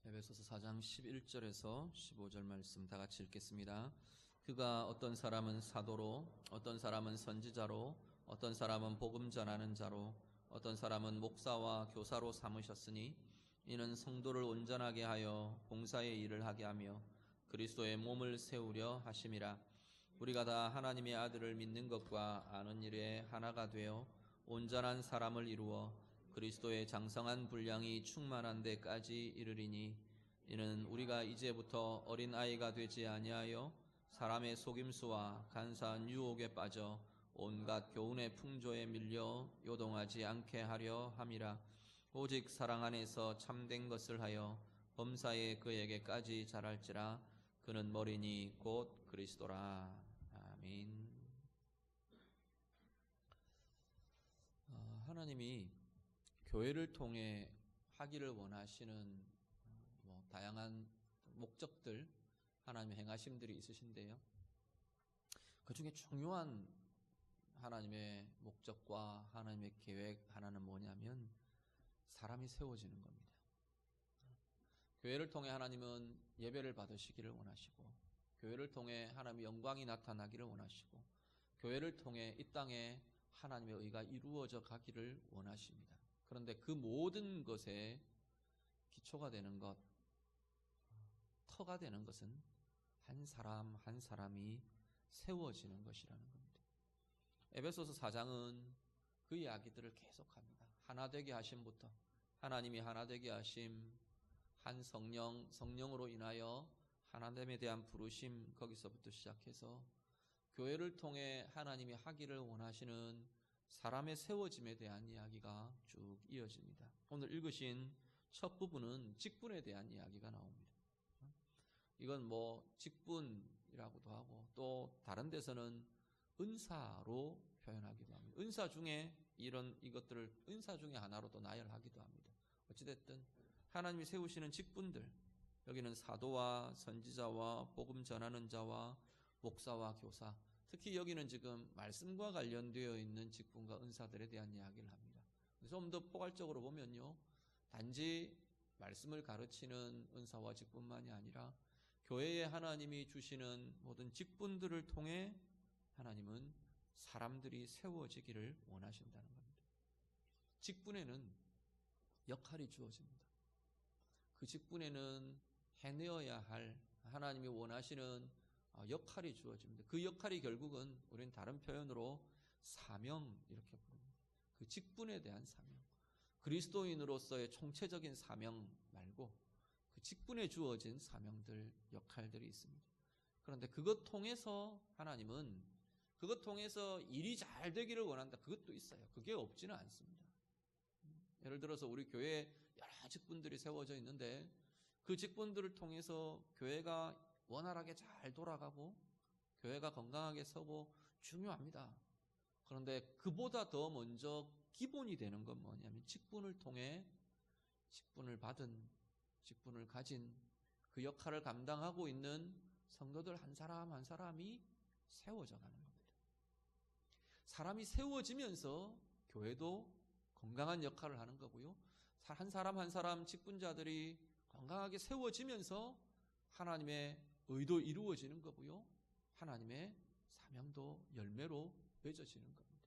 에베소서 4장 11절에서 15절 말씀 다 같이 읽겠습니다. 그가 어떤 사람은 사도로, 어떤 사람은 선지자로, 어떤 사람은 복음 전하는 자로, 어떤 사람은 목사와 교사로 삼으셨으니 이는 성도를 온전하게 하여 봉사의 일을 하게 하며 그리스도의 몸을 세우려 하심이라. 우리가 다 하나님의 아들을 믿는 것과 아는 일에 하나가 되어 온전한 사람을 이루어 그리스도의 장성한 분량이 충만한 데까지 이르리니 이는 우리가 이제부터 어린 아이가 되지 아니하여 사람의 속임수와 간사한 유혹에 빠져 온갖 교훈의 풍조에 밀려 요동하지 않게 하려 함이라. 오직 사랑 안에서 참된 것을 하여 범사에 그에게까지 자랄지라. 그는 머리니 곧 그리스도라. 아멘. 하나님이 교회를 통해 하기를 원하시는 다양한 목적들, 하나님의 행하심들이 있으신데요. 그 중에 중요한 하나님의 목적과 하나님의 계획 하나는 뭐냐면 사람이 세워지는 겁니다. 교회를 통해 하나님은 예배를 받으시기를 원하시고, 교회를 통해 하나님의 영광이 나타나기를 원하시고, 교회를 통해 이 땅에 하나님의 의가 이루어져 가기를 원하십니다. 그런데 그 모든 것에 기초가 되는 것, 터가 되는 것은 한 사람 한 사람이 세워지는 것이라는 겁니다. 에베소서 4장은 그 이야기들을 계속합니다. 하나 되게 하심부터, 하나님이 하나 되게 하심, 한 성령, 성령으로 인하여 하나됨에 대한 부르심, 거기서부터 시작해서 교회를 통해 하나님이 하기를 원하시는 사람의 세워짐에 대한 이야기가 쭉 이어집니다. 오늘 읽으신 첫 부분은 직분에 대한 이야기가 나옵니다. 이건 직분이라고도 하고 또 다른 데서는 은사로 표현하기도 합니다. 은사 중에 이것들을 은사 중에 하나로도 나열하기도 합니다. 어찌됐든 하나님이 세우시는 직분들, 여기는 사도와 선지자와 복음 전하는 자와 목사와 교사, 특히 여기는 지금 말씀과 관련되어 있는 직분과 은사들에 대한 이야기를 합니다. 좀 더 포괄적으로 보면요, 단지 말씀을 가르치는 은사와 직분만이 아니라 교회에 하나님이 주시는 모든 직분들을 통해 하나님은 사람들이 세워지기를 원하신다는 겁니다. 직분에는 역할이 주어집니다. 그 직분에는 해내어야 할 하나님이 원하시는 역할이 주어집니다. 그 역할이 결국은 우리는 다른 표현으로 사명 이렇게 부릅니다. 그 직분에 대한 사명, 그리스도인으로서의 총체적인 사명 말고 그 직분에 주어진 사명들, 역할들이 있습니다. 그런데 그것 통해서 하나님은 그것 통해서 일이 잘 되기를 원한다, 그것도 있어요. 그게 없지는 않습니다. 예를 들어서 우리 교회에 여러 직분들이 세워져 있는데 그 직분들을 통해서 교회가 원활하게 잘 돌아가고 교회가 건강하게 서고 중요합니다. 그런데 그보다 더 먼저 기본이 되는 건 뭐냐면 직분을 통해 직분을 받은, 직분을 가진 그 역할을 감당하고 있는 성도들 한 사람 한 사람이 세워져 가는 겁니다. 사람이 세워지면서 교회도 건강한 역할을 하는 거고요. 한 사람 한 사람 직분자들이 건강하게 세워지면서 하나님의 의도 이루어지는 거고요. 하나님의 사명도 열매로 맺어지는 겁니다.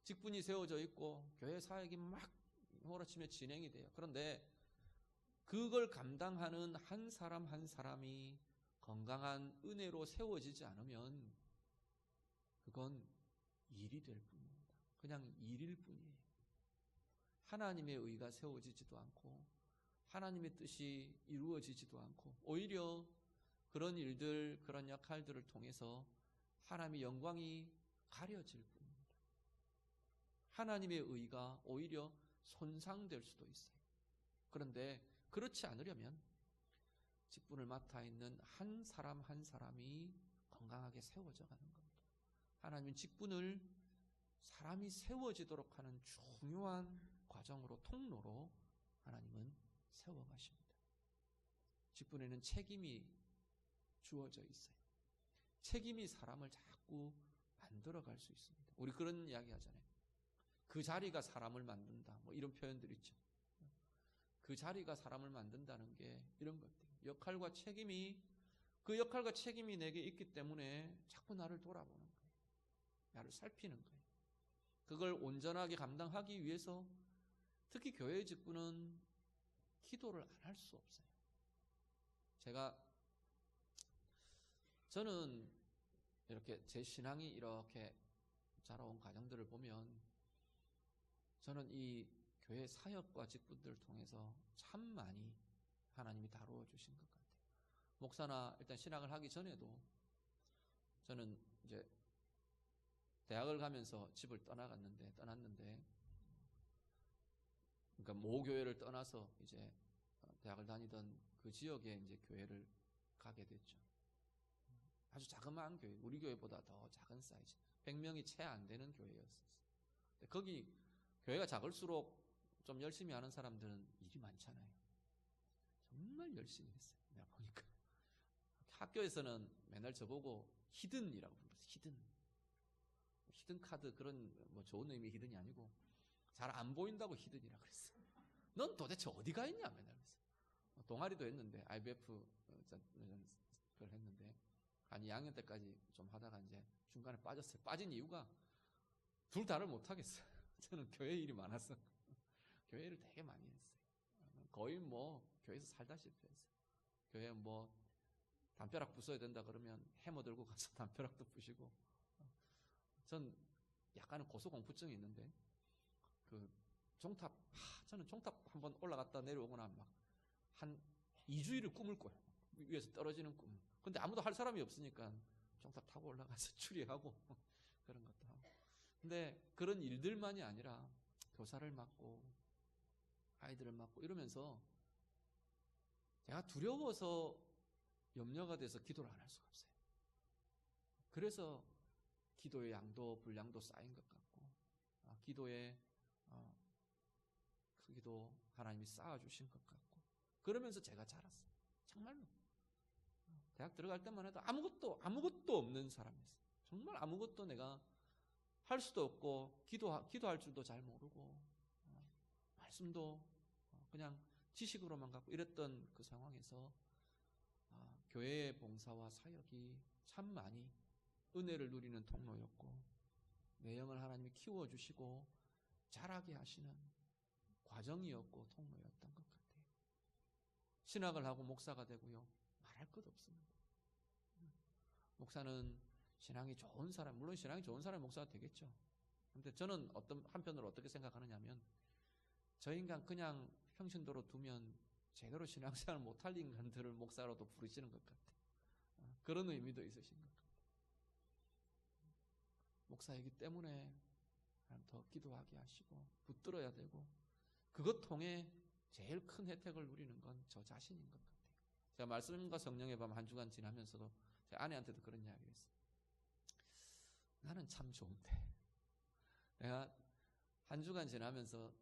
직분이 세워져 있고 교회 사역이 막 몰아치며 진행이 돼요. 그런데 그걸 감당하는 한 사람 한 사람이 건강한 은혜로 세워지지 않으면 그건 일이 될 뿐입니다. 그냥 일일 뿐이에요. 하나님의 의가 세워지지도 않고 하나님의 뜻이 이루어지지도 않고 오히려 그런 일들, 그런 역할들을 통해서 하나님의 영광이 가려질 뿐입니다. 하나님의 의가 오히려 손상될 수도 있어요. 그런데 그렇지 않으려면 직분을 맡아 있는 한 사람 한 사람이 건강하게 세워져 가는 겁니다. 하나님은 직분을 사람이 세워지도록 하는 중요한 과정으로, 통로로 하나님은 세워가십니다. 직분에는 책임이 주어져 있어요. 책임이 사람을 자꾸 만들어갈 수 있습니다. 우리 그런 이야기 하잖아요. 그 자리가 사람을 만든다, 이런 표현들 있죠. 그 자리가 사람을 만든다는 게 이런 것들. 역할과 책임이, 그 역할과 책임이 내게 있기 때문에 자꾸 나를 돌아보는 거예요. 나를 살피는 거예요. 그걸 온전하게 감당하기 위해서 특히 교회의 직분은 기도를 안 할 수 없어요. 저는 이렇게 제 신앙이 이렇게 자라온 과정들을 보면 저는 이 교회 사역과 직분들을 통해서 참 많이 하나님이 다루어 주신 것 같아요. 목사나 일단 신학을 하기 전에도 저는 이제 대학을 가면서 집을 떠났는데 그러니까 모 교회를 떠나서 이제 대학을 다니던 그 지역에 이제 교회를 가게 됐죠. 아주 자그마한 교회, 우리 교회보다 더 작은 사이즈, 100명이 채 안 되는 교회였었어요. 근데 거기 교회가 작을수록 좀 열심히 하는 사람들은 일이 많잖아요. 정말 열심히 했어요. 내가 보니까 학교에서는 맨날 저보고 히든이라고 불렀어요. 히든 카드, 그런 뭐 좋은 의미의 히든이 아니고 잘 안 보인다고 히든이라고 그랬어요. 넌 도대체 어디가 있냐 맨날 그랬어요. 동아리도 했는데 IBF 그걸 했는데 한 2학년 때까지 좀 하다가 이제 중간에 빠졌어요. 빠진 이유가 둘 다를 못 하겠어요. 저는 교회 일이 많아서 교회 일을 되게 많이 했어요. 거의 뭐 교회에서 살다시피 했어요. 교회 뭐 담벼락 부숴야 된다 그러면 해머 들고 가서 담벼락도 부시고. 전 약간은 고소공포증이 있는데 그 종탑, 저는 종탑 한번 올라갔다 내려오거나 막 한 2주일을 꿈을 꿔요. 위에서 떨어지는 꿈. 근데 아무도 할 사람이 없으니까 종탑 타고 올라가서 추리하고 그런 것도 하고. 근데 그런 일들만이 아니라 교사를 맡고 아이들을 맡고 이러면서 제가 두려워서 염려가 돼서 기도를 안 할 수가 없어요. 그래서 기도의 양도 분량도 쌓인 것 같고 기도의 크기도 하나님이 쌓아주신 것 같고 그러면서 제가 자랐어요. 정말로. 대학 들어갈 때만 해도 아무것도 없는 사람이었어요. 정말 아무것도 내가 할 수도 없고 기도할 줄도 잘 모르고 말씀도 그냥 지식으로만 갖고 이랬던 그 상황에서 교회의 봉사와 사역이 참 많이 은혜를 누리는 통로였고 내 영을 하나님이 키워주시고 자라게 하시는 과정이었고 통로였던 것 같아요. 신학을 하고 목사가 되고요. 말할 것 없습니다. 목사는 신앙이 좋은 사람, 물론 신앙이 좋은 사람이 목사가 되겠죠. 근데 저는 한편으로 어떻게 생각하느냐면 저 인간 그냥 평신도로 두면 제대로 신앙생활 못할 인간들을 목사로도 부르시는 것 같아요. 그런 의미도 있으신 것 같아요. 목사이기 때문에 더 기도하게 하시고 붙들어야 되고 그것 통해 제일 큰 혜택을 누리는 건 저 자신인 것 같아요. 제가 말씀과 성령의 밤 한 주간 지나면서도 제 아내한테도 그런 이야기를 했어요. 나는 참 좋은데 내가 한 주간 지나면서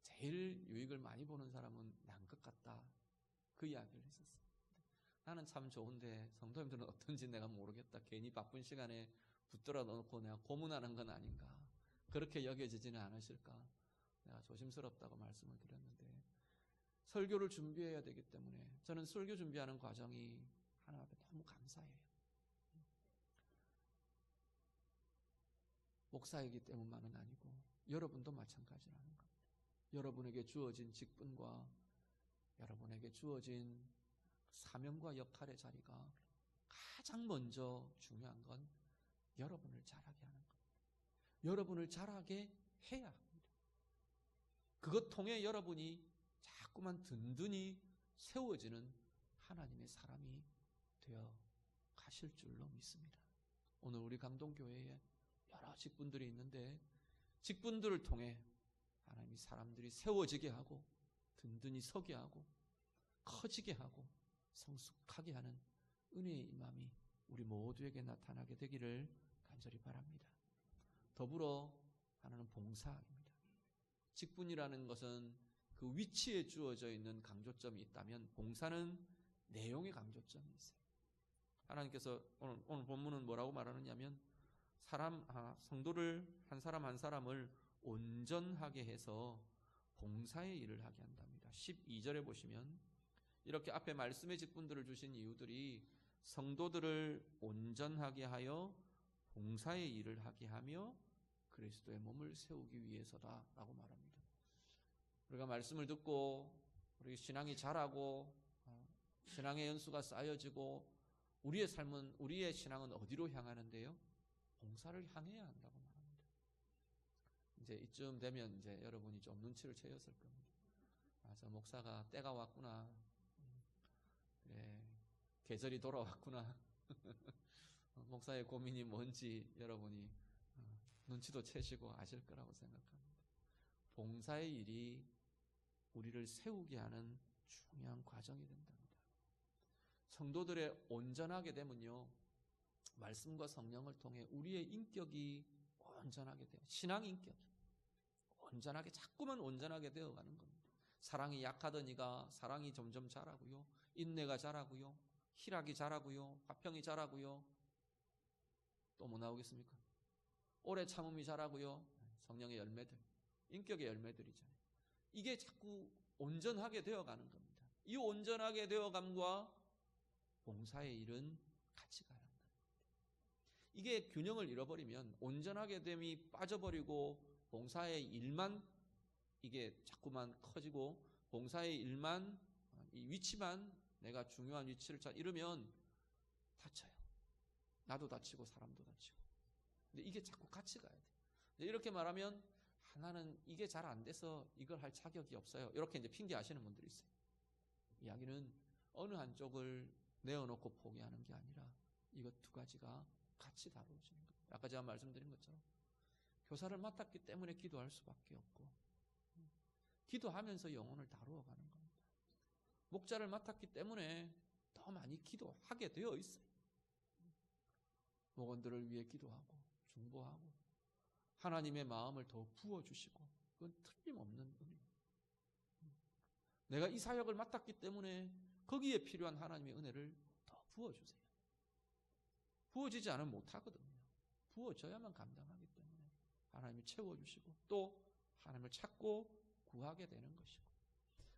제일 유익을 많이 보는 사람은 난 것 같다. 그 이야기를 했었어요. 나는 참 좋은데 성도님들은 어떤지 내가 모르겠다. 괜히 바쁜 시간에 붙들어 놓고 내가 고문하는 건 아닌가. 그렇게 여겨지지는 않으실까. 내가 조심스럽다고 말씀을 드렸는데 설교를 준비해야 되기 때문에 저는 설교 준비하는 과정이 하나님 앞에 너무 감사해요. 목사이기 때문만은 아니고 여러분도 마찬가지라는 겁니다. 여러분에게 주어진 직분과 여러분에게 주어진 사명과 역할의 자리가 가장 먼저 중요한 건 여러분을 자라게 하는 겁니다. 여러분을 자라게 해야 합니다. 그것 통해 여러분이 자꾸만 든든히 세워지는 하나님의 사람이 되어 가실 줄로 믿습니다. 오늘 우리 감동교회에 여러 직분들이 있는데 직분들을 통해 하나님이 사람들이 세워지게 하고 든든히 서게 하고 커지게 하고 성숙하게 하는 은혜의 임함이 우리 모두에게 나타나게 되기를 간절히 바랍니다. 더불어 하나는 봉사입니다. 직분이라는 것은 그 위치에 주어져 있는 강조점이 있다면 봉사는 내용의 강조점이 있어요. 하나님께서 오늘 본문은 뭐라고 말하느냐면 성도를 한 사람 한 사람을 온전하게 해서 봉사의 일을 하게 한답니다. 12절에 보시면 이렇게 앞에 말씀의 직분들을 주신 이유들이 성도들을 온전하게 하여 봉사의 일을 하게 하며 그리스도의 몸을 세우기 위해서다라고 말합니다. 우리가 말씀을 듣고 우리 신앙이 자라고 신앙의 연수가 쌓여지고 우리의 신앙은 어디로 향하는데요? 봉사를 향해야 한다고 말합니다. 이제 이쯤 되면 이제 여러분이 좀 눈치를 채셨을 겁니다. 저 목사가 때가 왔구나. 그래, 계절이 돌아왔구나. 목사의 고민이 뭔지 여러분이 눈치도 채시고 아실 거라고 생각합니다. 봉사의 일이 우리를 세우게 하는 중요한 과정이 된답니다. 성도들의 온전하게 되면요, 말씀과 성령을 통해 우리의 인격이 온전하게 돼요. 신앙 인격이 온전하게, 자꾸만 온전하게 되어가는 겁니다. 사랑이 약하더니가 사랑이 점점 자라고요, 인내가 자라고요, 희락이 자라고요, 화평이 자라고요. 또 뭐 나오겠습니까? 오래 참음이 자라고요. 성령의 열매들, 인격의 열매들이잖아요. 이게 자꾸 온전하게 되어가는 겁니다. 이 온전하게 되어감과 봉사의 일은 같이 가야 한다. 이게 균형을 잃어버리면 온전하게 됨이 빠져버리고 봉사의 일만 이게 자꾸만 커지고 봉사의 일만, 이 위치만 내가 중요한 위치를 이루면 다쳐요. 나도 다치고 사람도 다치고. 근데 이게 자꾸 같이 가야 돼요. 이렇게 말하면 나는 이게 잘 안 돼서 이걸 할 자격이 없어요. 이렇게 이제 핑계하시는 분들이 있어요. 이야기는 어느 한쪽을 내어놓고 포기하는 게 아니라 이것 두 가지가 같이 다루어지는 거예요. 아까 제가 말씀드린 것처럼 교사를 맡았기 때문에 기도할 수밖에 없고, 기도하면서 영혼을 다루어가는 겁니다. 목자를 맡았기 때문에 더 많이 기도하게 되어 있어요. 목원들을 위해 기도하고 중보하고 하나님의 마음을 더 부어주시고, 그건 틀림없는 은혜예요. 내가 이 사역을 맡았기 때문에 거기에 필요한 하나님의 은혜를 더 부어주세요. 부어지지 않으면 못하거든요. 부어져야만 감당하기 때문에 하나님이 채워주시고 또 하나님을 찾고 구하게 되는 것이고,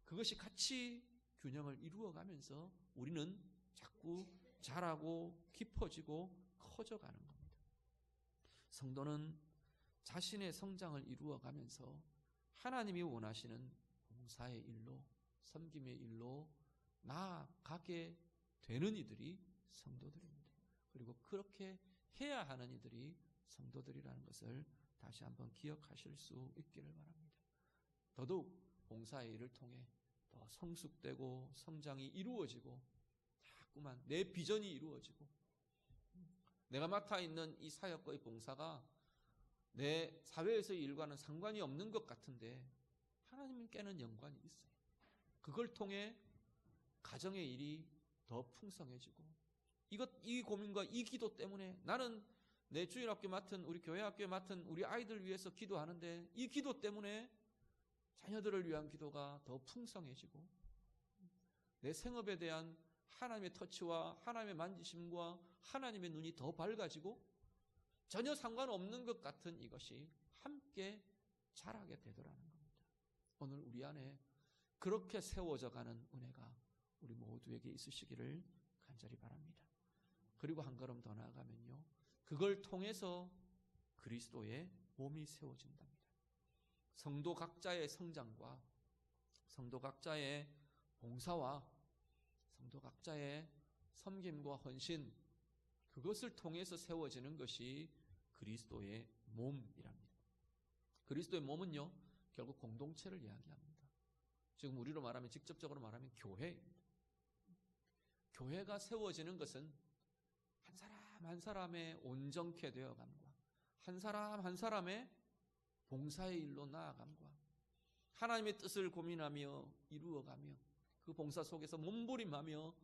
그것이 같이 균형을 이루어가면서 우리는 자꾸 자라고 깊어지고 커져가는 겁니다. 성도는 자신의 성장을 이루어가면서 하나님이 원하시는 봉사의 일로, 섬김의 일로 나아가게 되는 이들이 성도들입니다. 그리고 그렇게 해야 하는 이들이 성도들이라는 것을 다시 한번 기억하실 수 있기를 바랍니다. 더더욱 봉사의 일을 통해 더 성숙되고 성장이 이루어지고 자꾸만 내 비전이 이루어지고, 내가 맡아 있는 이 사역과의 봉사가 내 사회에서의 일과는 상관이 없는 것 같은데 하나님께는 연관이 있어요. 그걸 통해 가정의 일이 더 풍성해지고, 이 고민과 이 기도 때문에 나는 내 주일학교 맡은, 우리 교회학교에 맡은 우리 아이들 위해서 기도하는데 이 기도 때문에 자녀들을 위한 기도가 더 풍성해지고, 내 생업에 대한 하나님의 터치와 하나님의 만지심과 하나님의 눈이 더 밝아지고 전혀 상관없는 것 같은 이것이 함께 자라게 되더라는 겁니다. 오늘 우리 안에 그렇게 세워져 가는 은혜가 우리 모두에게 있으시기를 간절히 바랍니다. 그리고 한 걸음 더 나아가면요, 그걸 통해서 그리스도의 몸이 세워진답니다. 성도 각자의 성장과 성도 각자의 봉사와 성도 각자의 섬김과 헌신, 그것을 통해서 세워지는 것이 그리스도의 몸이랍니다. 그리스도의 몸은요, 결국 공동체를 이야기합니다. 지금 우리로 말하면, 직접적으로 말하면 교회입니다. 교회가 세워지는 것은 한 사람 한 사람의 온전케 되어감과 한 사람 한 사람의 봉사의 일로 나아감과 하나님의 뜻을 고민하며 이루어가며 그 봉사 속에서 몸부림하며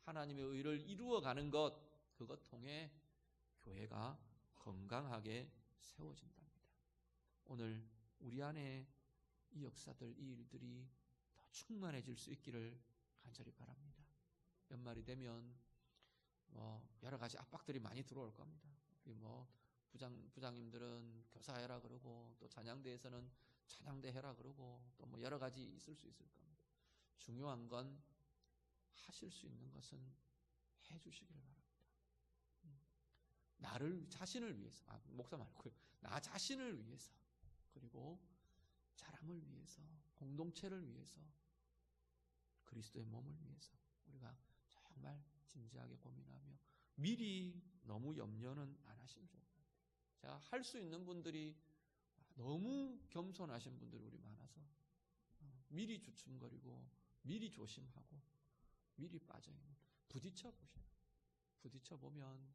하나님의 의를 이루어가는 것, 그것 통해 교회가 건강하게 세워진답니다. 오늘 우리 안에 이 역사들, 이 일들이 더 충만해질 수 있기를 간절히 바랍니다. 연말이 되면 여러 가지 압박들이 많이 들어올 겁니다. 우리 부장님들은 교사해라 그러고, 또 찬양대에서는 찬양대 해라 그러고 또 뭐 여러 가지 있을 수 있을 겁니다. 중요한 건 하실 수 있는 것은 해주시기를 바랍니다. 나를 자신을 위해서, 목사 말고요. 나 자신을 위해서, 그리고 사람을 위해서, 공동체를 위해서, 그리스도의 몸을 위해서 우리가 정말 진지하게 고민하며 미리 너무 염려는 안 하시면 좋을 것 같아요. 제가 할 수 있는 분들이 너무 겸손하신 분들이 우리 많아서 미리 주춤거리고 미리 조심하고 미리 빠져있는, 부딪혀 보셔요. 부딪혀 보면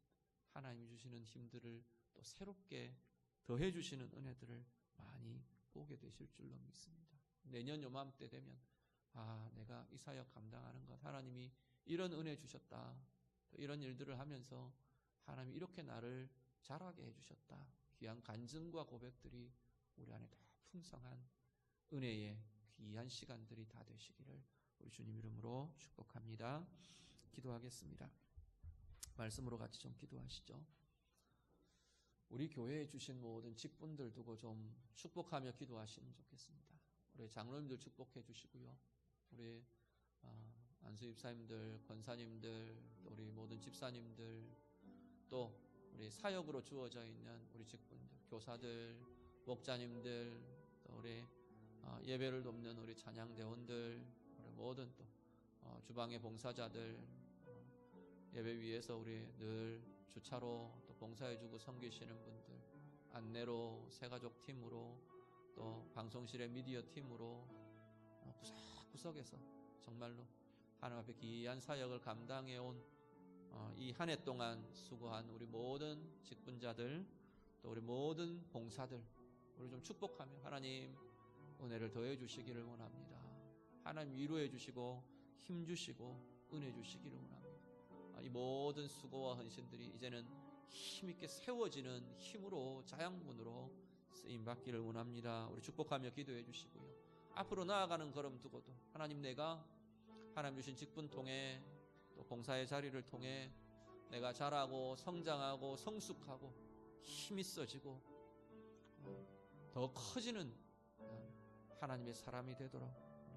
하나님이 주시는 힘들을 또 새롭게 더해 주시는 은혜들을 많이 보게 되실 줄로 믿습니다. 내년 요맘때 되면 내가 이 사역 감당하는 것, 하나님이 이런 은혜 주셨다, 또 이런 일들을 하면서 하나님이 이렇게 나를 자라게 해주셨다, 귀한 간증과 고백들이 우리 안에 더 풍성한 은혜의 귀한 시간들이 다 되시기를 우리 주님 이름으로 축복합니다. 기도하겠습니다. 말씀으로 같이 좀 기도하시죠. 우리 교회에 주신 모든 직분들 두고 좀 축복하며 기도하시면 좋겠습니다. 우리 장로님들 축복해 주시고요. 우리 안수 집사님들, 권사님들, 또 우리 모든 집사님들, 또 우리 사역으로 주어져 있는 우리 직분들, 교사들, 목자님들, 또 우리 예배를 돕는 우리 찬양대원들, 우리 모든 또 주방의 봉사자들, 예배 위에서 우리 늘 주차로 또 봉사해주고 섬기시는 분들, 안내로, 새가족 팀으로, 또 방송실의 미디어 팀으로 구석구석에서 정말로 하나님 앞에 귀한 사역을 감당해온 이 한 해 동안 수고한 우리 모든 직분자들, 또 우리 모든 봉사들, 우리 좀 축복하며 하나님 은혜를 더해 주시기를 원합니다. 하나님 위로해 주시고 힘 주시고 은혜 주시기를 원합니다. 이 모든 수고와 헌신들이 이제는 힘있게 세워지는 힘으로, 자양분으로 쓰임받기를 원합니다. 우리 축복하며 기도해 주시고요. 앞으로 나아가는 걸음 두고도 하나님, 내가 하나님 주신 직분 통해 또 봉사의 자리를 통해 내가 자라고 성장하고 성숙하고 힘이 있어지고 더 커지는 하나님의 사람이 되도록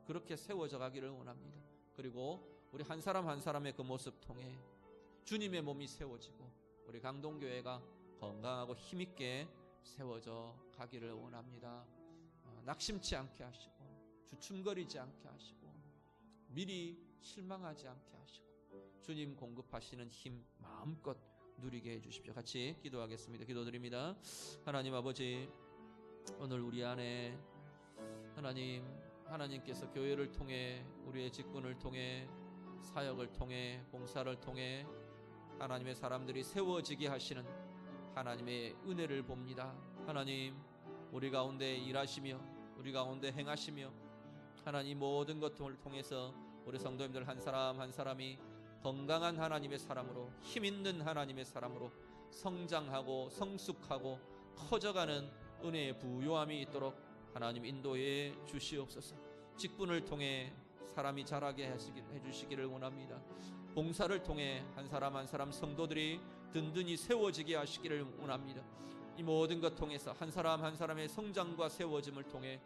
그렇게 세워져 가기를 원합니다. 그리고 우리 한 사람 한 사람의 그 모습 통해 주님의 몸이 세워지고 우리 강동교회가 건강하고 힘있게 세워져 가기를 원합니다. 낙심치 않게 하시고 주춤거리지 않게 하시고 미리 실망하지 않게 하시고 주님 공급하시는 힘 마음껏 누리게 해주십시오. 같이 기도하겠습니다. 기도드립니다. 하나님 아버지, 오늘 우리 안에 하나님께서 교회를 통해 우리의 직분을 통해 사역을 통해 봉사를 통해 하나님의 사람들이 세워지게 하시는 하나님의 은혜를 봅니다. 하나님, 우리 가운데 일하시며 우리 가운데 행하시며 하나님 모든 것들을 통해서 우리 성도님들 한 사람 한 사람이 건강한 하나님의 사람으로, 힘있는 하나님의 사람으로 성장하고 성숙하고 커져가는 은혜의 부요함이 있도록 하나님 인도해 주시옵소서. 직분을 통해 사람이 자라게 해주시기를 원합니다. 봉사를 통해 한 사람 한 사람 성도들이 든든히 세워지게 하시기를 원합니다. 이 모든 것 통해서 한 사람 한 사람의 성장과 세워짐을 통해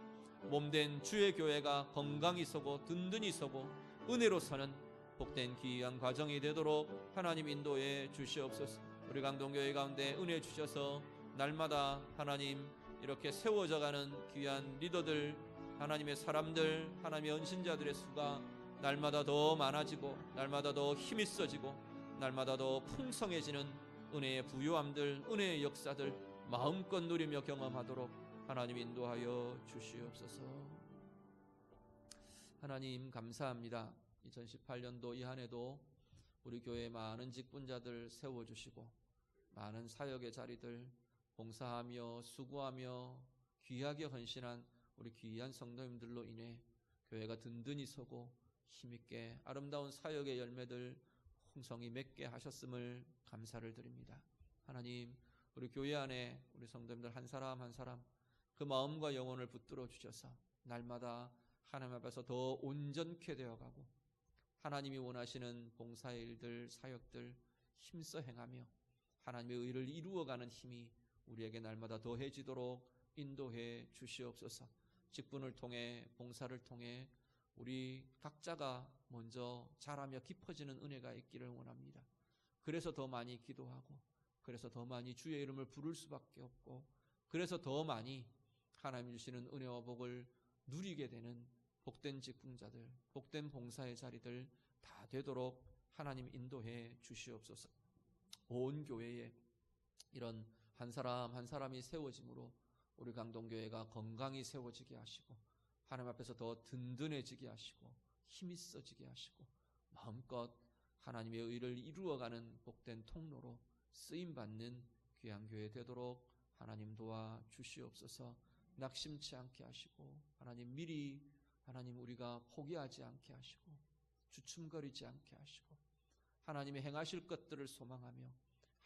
몸된 주의 교회가 건강히 서고 든든히 서고 은혜로 서는 복된 귀한 과정이 되도록 하나님 인도해 주시옵소서. 우리 강동교회 가운데 은혜 주셔서 날마다 하나님 이렇게 세워져가는 귀한 리더들, 하나님의 사람들, 하나님의 은신자들의 수가 날마다 더 많아지고 날마다 더 힘있어지고 날마다 더 풍성해지는 은혜의 부요함들, 은혜의 역사들 마음껏 누리며 경험하도록 하나님 인도하여 주시옵소서. 하나님 감사합니다. 2018년도 이 한 해도 우리 교회 많은 직분자들 세워주시고 많은 사역의 자리들 봉사하며 수고하며 귀하게 헌신한 우리 귀한 성도님들로 인해 교회가 든든히 서고 힘있게 아름다운 사역의 열매들 풍성히 맺게 하셨음을 감사를 드립니다. 하나님, 우리 교회 안에 우리 성도님들 한 사람 한 사람 그 마음과 영혼을 붙들어 주셔서 날마다 하나님 앞에서 더 온전케 되어가고 하나님이 원하시는 봉사의 일들, 사역들 힘써 행하며 하나님의 의를 이루어가는 힘이 우리에게 날마다 더해지도록 인도해 주시옵소서. 직분을 통해 봉사를 통해 우리 각자가 먼저 자라며 깊어지는 은혜가 있기를 원합니다. 그래서 더 많이 기도하고 그래서 더 많이 주의 이름을 부를 수밖에 없고 그래서 더 많이 하나님 주시는 은혜와 복을 누리게 되는 복된 직분자들, 복된 봉사의 자리들 다 되도록 하나님 인도해 주시옵소서. 온 교회에 이런 한 사람 한 사람이 세워짐으로 우리 강동교회가 건강히 세워지게 하시고 하나님 앞에서 더 든든해지게 하시고 힘이 써지게 하시고 마음껏 하나님의 의를 이루어가는 복된 통로로 쓰임받는 귀한 교회 되도록 하나님 도와 주시옵소서. 낙심치 않게 하시고 하나님 미리 하나님 우리가 포기하지 않게 하시고 주춤거리지 않게 하시고 하나님이 행하실 것들을 소망하며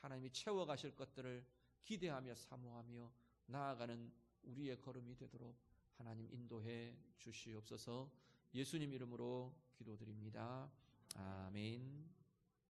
하나님이 채워가실 것들을 기대하며 사모하며 나아가는 우리의 걸음이 되도록 하나님 인도해 주시옵소서. 예수님 이름으로 기도드립니다. 아멘.